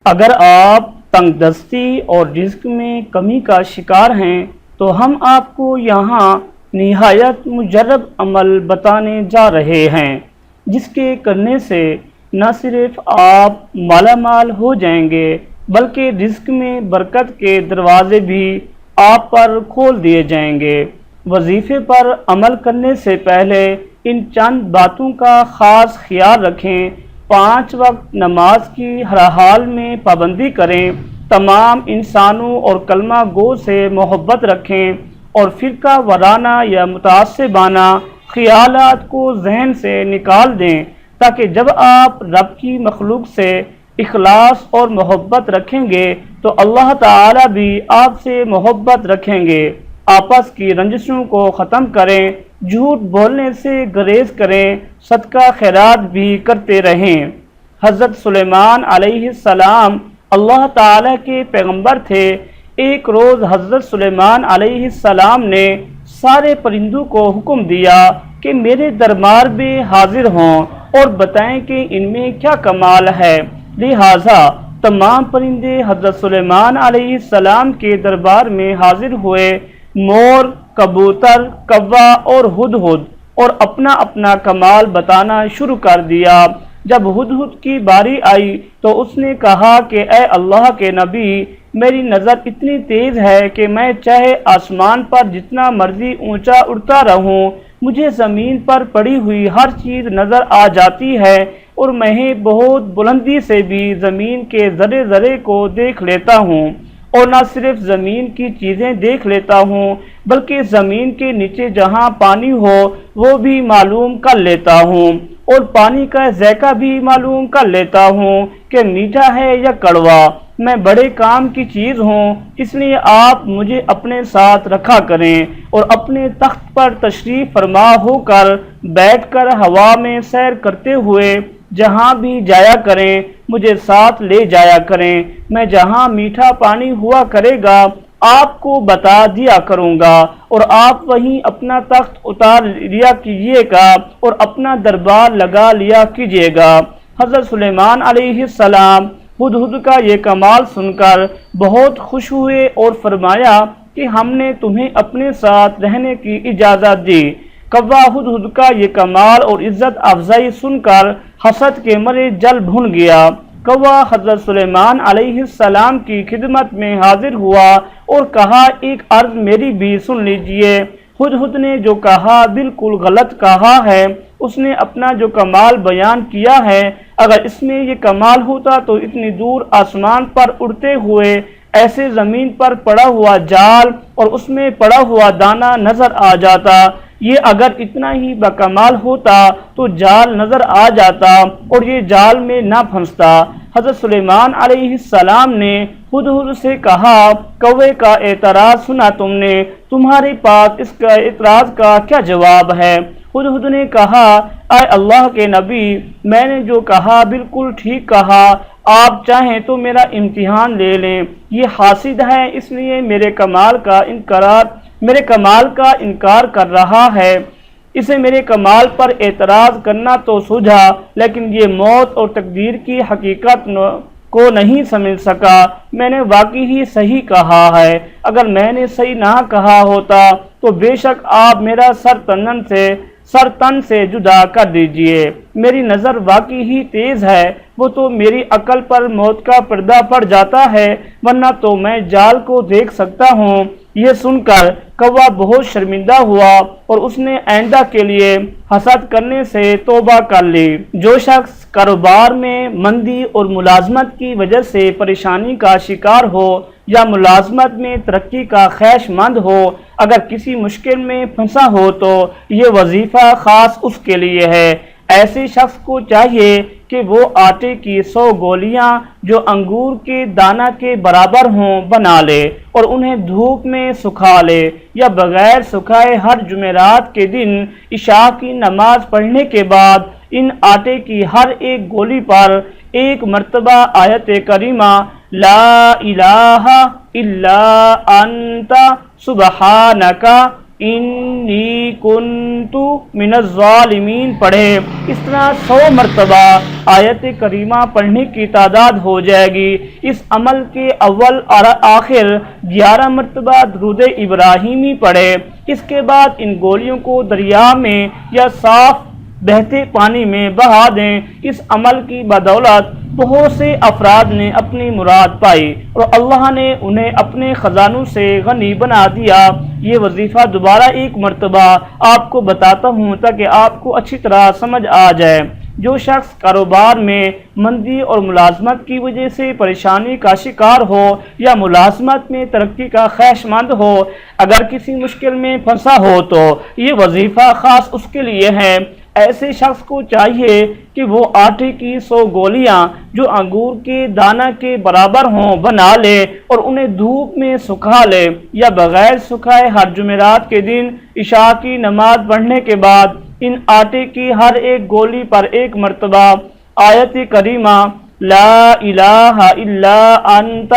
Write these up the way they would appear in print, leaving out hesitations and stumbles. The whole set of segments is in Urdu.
اگر آپ تنگ دستی اور رزق میں کمی کا شکار ہیں تو ہم آپ کو یہاں نہایت مجرب عمل بتانے جا رہے ہیں جس کے کرنے سے نہ صرف آپ مالا مال ہو جائیں گے بلکہ رزق میں برکت کے دروازے بھی آپ پر کھول دیے جائیں گے۔ وظیفے پر عمل کرنے سے پہلے ان چند باتوں کا خاص خیال رکھیں۔ 5 وقت نماز کی ہر حال میں پابندی کریں، تمام انسانوں اور کلمہ گو سے محبت رکھیں اور فرقہ وارانہ یا متعصبانہ خیالات کو ذہن سے نکال دیں تاکہ جب آپ رب کی مخلوق سے اخلاص اور محبت رکھیں گے تو اللہ تعالی بھی آپ سے محبت رکھیں گے۔ آپس کی رنجشوں کو ختم کریں، جھوٹ بولنے سے گریز کریں، صدقہ خیرات بھی کرتے رہیں۔ حضرت سلیمان علیہ السلام اللہ تعالیٰ کے پیغمبر تھے۔ ایک روز حضرت سلیمان علیہ السلام نے سارے پرندوں کو حکم دیا کہ میرے دربار میں حاضر ہوں اور بتائیں کہ ان میں کیا کمال ہے۔ لہٰذا تمام پرندے حضرت سلیمان علیہ السلام کے دربار میں حاضر ہوئے۔ مور، کبوتر، کوا اور ہدہد اور اپنا اپنا کمال بتانا شروع کر دیا۔ جب ہدہد کی باری آئی تو اس نے کہا کہ اے اللہ کے نبی، میری نظر اتنی تیز ہے کہ میں چاہے آسمان پر جتنا مرضی اونچا اڑتا رہوں مجھے زمین پر پڑی ہوئی ہر چیز نظر آ جاتی ہے اور میں بہت بلندی سے بھی زمین کے ذرے ذرے کو دیکھ لیتا ہوں، اور نہ صرف زمین کی چیزیں دیکھ لیتا ہوں بلکہ زمین کے نیچے جہاں پانی ہو وہ بھی معلوم کر لیتا ہوں، اور پانی کا ذائقہ بھی معلوم کر لیتا ہوں کہ میٹھا ہے یا کڑوا۔ میں بڑے کام کی چیز ہوں، اس لیے آپ مجھے اپنے ساتھ رکھا کریں اور اپنے تخت پر تشریف فرما ہو کر بیٹھ کر ہوا میں سیر کرتے ہوئے جہاں بھی جایا کریں مجھے ساتھ لے جایا کریں۔ میں جہاں میٹھا پانی ہوا کرے گا آپ کو بتا دیا کروں گا اور آپ وہیں اپنا تخت اتار لیا کیجیے گا اور اپنا دربار لگا لیا کیجیے گا۔ حضرت سلیمان علیہ السلام ہدہد کا یہ کمال سن کر بہت خوش ہوئے اور فرمایا کہ ہم نے تمہیں اپنے ساتھ رہنے کی اجازت دی۔ کوا ہدہد کا یہ کمال اور عزت افزائی سن کر حسد کے مارے جل بھن گیا۔ کوا حضرت سلیمان علیہ السلام کی خدمت میں حاضر ہوا اور کہا ایک عرض میری بھی سن لیجئے۔ ہدہد نے جو کہا بالکل غلط کہا ہے، اس نے اپنا جو کمال بیان کیا ہے اگر اس میں یہ کمال ہوتا تو اتنی دور آسمان پر اڑتے ہوئے ایسے زمین پر پڑا ہوا جال اور اس میں پڑا ہوا دانہ نظر آ جاتا۔ یہ اگر اتنا ہی بکمال ہوتا تو جال نظر آ جاتا اور یہ جال میں نہ پھنستا۔ حضرت سلیمان علیہ السلام نے ہدہد سے کہا کوے کا اعتراض سنا تم نے، تمہارے پاس اس کا اعتراض کا کیا جواب ہے؟ ہدہد نے کہا اے اللہ کے نبی، میں نے جو کہا بالکل ٹھیک کہا، آپ چاہیں تو میرا امتحان لے لیں۔ یہ حاسد ہے اس لیے میرے کمال کا انکار کر رہا ہے، اسے میرے کمال پر اعتراض کرنا تو سوجھا لیکن یہ موت اور تقدیر کی حقیقت کو نہیں سمجھ سکا۔ میں نے واقعی ہی صحیح کہا ہے، اگر میں نے صحیح نہ کہا ہوتا تو بے شک آپ میرا سر تن سے جدا کر دیجئے۔ میری نظر واقعی ہی تیز ہے، وہ تو میری عقل پر موت کا پردہ پڑ جاتا ہے ورنہ تو میں جال کو دیکھ سکتا ہوں۔ یہ سن کر کوا بہت شرمندہ ہوا اور اس نے آئندہ کے لیے حسد کرنے سے توبہ کر لی۔ جو شخص کاروبار میں مندی اور ملازمت کی وجہ سے پریشانی کا شکار ہو یا ملازمت میں ترقی کا خواہش مند ہو، اگر کسی مشکل میں پھنسا ہو تو یہ وظیفہ خاص اس کے لیے ہے۔ ایسے شخص کو چاہیے کہ وہ آٹے کی 100 گولیاں جو انگور کے دانہ کے برابر ہوں بنا لے اور انہیں دھوپ میں سکھا لے یا بغیر سکھائے ہر جمعرات کے دن عشاء کی نماز پڑھنے کے بعد ان آٹے کی ہر ایک گولی پر ایک مرتبہ آیت کریمہ لا الہ الا انت سبحانک انی کنتو من الظالمین پڑھے، اس طرح 100 مرتبہ آیت کریمہ پڑھنے کی تعداد ہو جائے گی۔ اس عمل کے اول اور آخر 11 مرتبہ درود ابراہیمی پڑھے، اس کے بعد ان گولیوں کو دریا میں یا صاف بہتے پانی میں بہا دیں۔ اس عمل کی بدولت بہت سے افراد نے اپنی مراد پائی اور اللہ نے انہیں اپنے خزانوں سے غنی بنا دیا۔ یہ وظیفہ دوبارہ ایک مرتبہ آپ کو بتاتا ہوں تاکہ آپ کو اچھی طرح سمجھ آ جائے۔ جو شخص کاروبار میں مندی اور ملازمت کی وجہ سے پریشانی کا شکار ہو یا ملازمت میں ترقی کا خواہش مند ہو، اگر کسی مشکل میں پھنسا ہو تو یہ وظیفہ خاص اس کے لیے ہے۔ ایسے شخص کو چاہیے کہ وہ آٹے کی 100 گولیاں جو انگور کے دانہ کے برابر ہوں بنا لے اور انہیں دھوپ میں سکھا لے، یا بغیر سکھائے ہر جمعرات کے دن عشاء کی نماز پڑھنے کے بعد ان آٹے کی ہر ایک گولی پر ایک مرتبہ آیت کریمہ لا الہ الا انت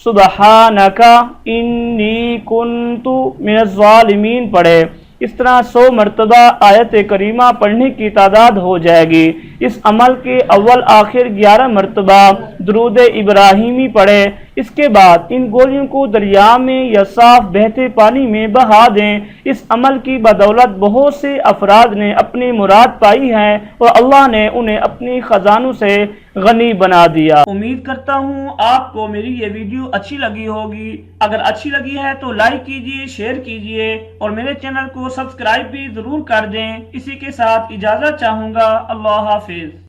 سبحانک انی کنت من الظالمین پڑھے۔ اس طرح 100 مرتبہ آیت کریمہ پڑھنے کی تعداد ہو جائے گی۔ اس عمل کے اول آخر 11 مرتبہ درود ابراہیمی پڑھے، اس کے بعد ان گولیوں کو دریا میں یا صاف بہتے پانی میں بہا دیں۔ اس عمل کی بدولت بہت سے افراد نے اپنی مراد پائی ہے اور اللہ نے انہیں اپنی خزانوں سے غنی بنا دیا۔ امید کرتا ہوں آپ کو میری یہ ویڈیو اچھی لگی ہوگی۔ اگر اچھی لگی ہے تو لائک کیجئے، شیئر کیجئے اور میرے چینل کو سبسکرائب بھی ضرور کر دیں۔ اسی کے ساتھ اجازت چاہوں گا۔ اللہ حافظ۔